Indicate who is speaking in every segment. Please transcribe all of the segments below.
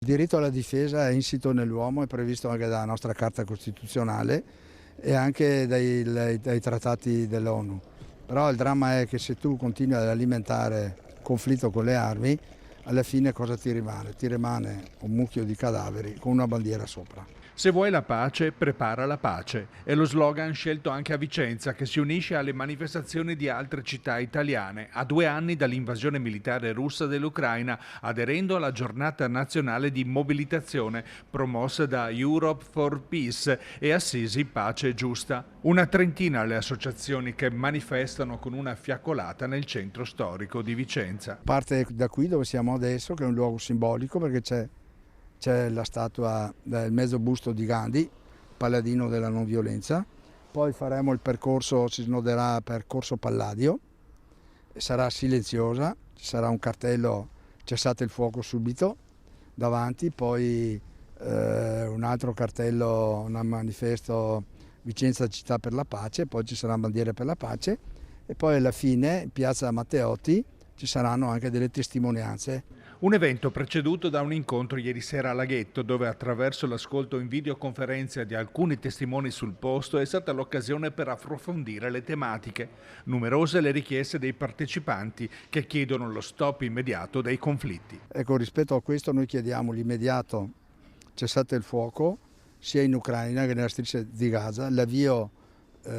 Speaker 1: Il diritto alla difesa è insito nell'uomo, è previsto anche dalla nostra Carta Costituzionale e anche dai trattati dell'ONU. Però il dramma è che se tu continui ad alimentare conflitto con le armi, alla fine cosa ti rimane? Ti rimane un mucchio di cadaveri con una bandiera sopra.
Speaker 2: Se vuoi la pace, prepara la pace. È lo slogan scelto anche a Vicenza, che si unisce alle manifestazioni di altre città italiane, a 2 anni dall'invasione militare russa dell'Ucraina, aderendo alla giornata nazionale di mobilitazione promossa da Europe for Peace e Assisi Pace Giusta. Una trentina le associazioni che manifestano con una fiaccolata nel centro storico di Vicenza.
Speaker 1: Parte da qui dove siamo adesso, che è un luogo simbolico perché c'è la statua del mezzo busto di Gandhi, paladino della non violenza. Poi faremo il percorso, si snoderà percorso Palladio, sarà silenziosa, ci sarà un cartello cessate il fuoco subito davanti, poi un altro cartello, un manifesto Vicenza città per la pace, poi ci saranno bandiere per la pace e poi alla fine in piazza Matteotti ci saranno anche delle testimonianze.
Speaker 2: Un evento preceduto da un incontro ieri sera a Laghetto, dove attraverso l'ascolto in videoconferenza di alcuni testimoni sul posto è stata l'occasione per approfondire le tematiche. Numerose le richieste dei partecipanti che chiedono lo stop immediato dei conflitti.
Speaker 1: Ecco, rispetto a questo noi chiediamo l'immediato cessate il fuoco, sia in Ucraina che nella striscia di Gaza, l'avvio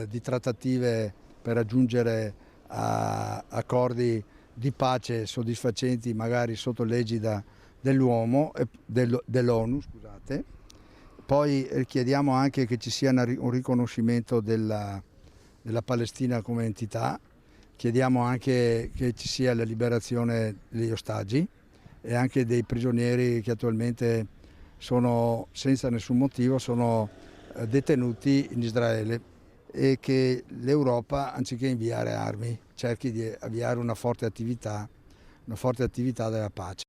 Speaker 1: di trattative per raggiungere accordi di pace soddisfacenti, magari sotto l'egida dell'ONU, scusate. Poi chiediamo anche che ci sia un riconoscimento della Palestina come entità, chiediamo anche che ci sia la liberazione degli ostaggi e anche dei prigionieri che attualmente sono senza nessun motivo sono detenuti in Israele e che l'Europa, anziché inviare armi, cerchi di avviare una forte attività della pace.